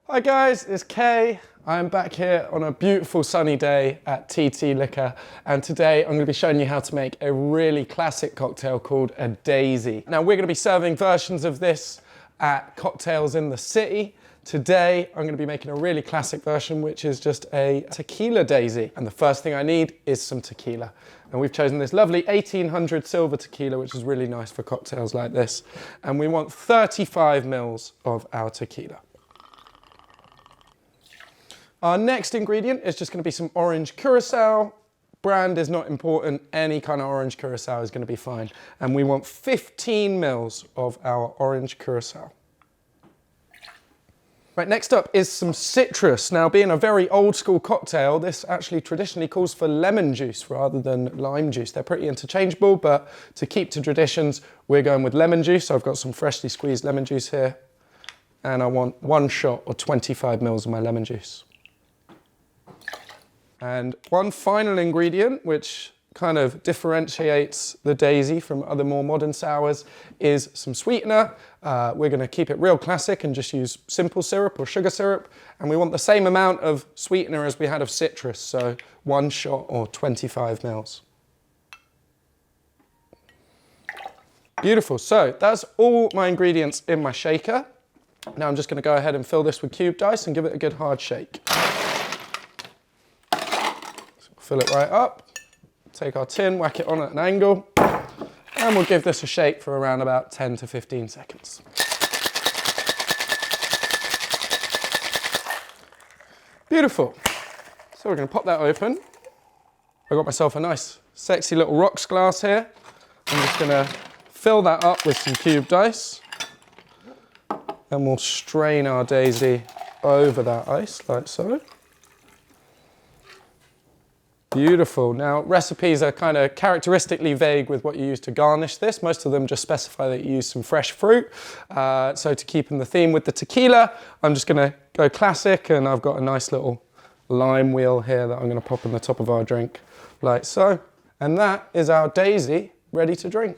Hi guys, it's Kay. I'm back here on a beautiful sunny day at TT Liquor, and today I'm going to be showing you how to make a really classic cocktail called a Daisy. Now we're going to be serving versions of this at cocktails in the city. Today I'm going to be making a really classic version, which is just a tequila Daisy. And the first thing I need is some tequila. And we've chosen this lovely 1800 Silver Tequila, which is really nice for cocktails like this. And we want 35 mils of our tequila. Our next ingredient is just going to be some Orange Curacao. Brand is not important, any kind of Orange Curacao is going to be fine. And we want 15 mils of our Orange Curacao. Right, next up is some citrus. Now, being a very old school cocktail, this actually traditionally calls for lemon juice rather than lime juice. They're pretty interchangeable, but to keep to traditions, we're going with lemon juice. So I've got some freshly squeezed lemon juice here, and I want 1 shot or 25 mils of my lemon juice. And one final ingredient, which kind of differentiates the Daisy from other more modern sours, is some sweetener. We're going to keep it real classic and just use simple syrup or sugar syrup. And we want the same amount of sweetener as we had of citrus, so 1 shot or 25 mils. Beautiful, so that's all my ingredients in my shaker. Now I'm just going to go ahead and fill this with cubed ice and give it a good hard shake. Fill it right up, take our tin, whack it on at an angle, and we'll give this a shake for around about 10 to 15 seconds. Beautiful. So we're going to pop that open. I got myself a nice, sexy little rocks glass here. I'm just going to fill that up with some cubed ice, and we'll strain our Daisy over that ice like so. Beautiful. Now, recipes are kind of characteristically vague with what you use to garnish this. Most of them just specify that you use some fresh fruit. So to keep in the theme with the tequila, I'm just going to go classic, and I've got a nice little lime wheel here that I'm going to pop on the top of our drink, like so. And that is our Daisy ready to drink.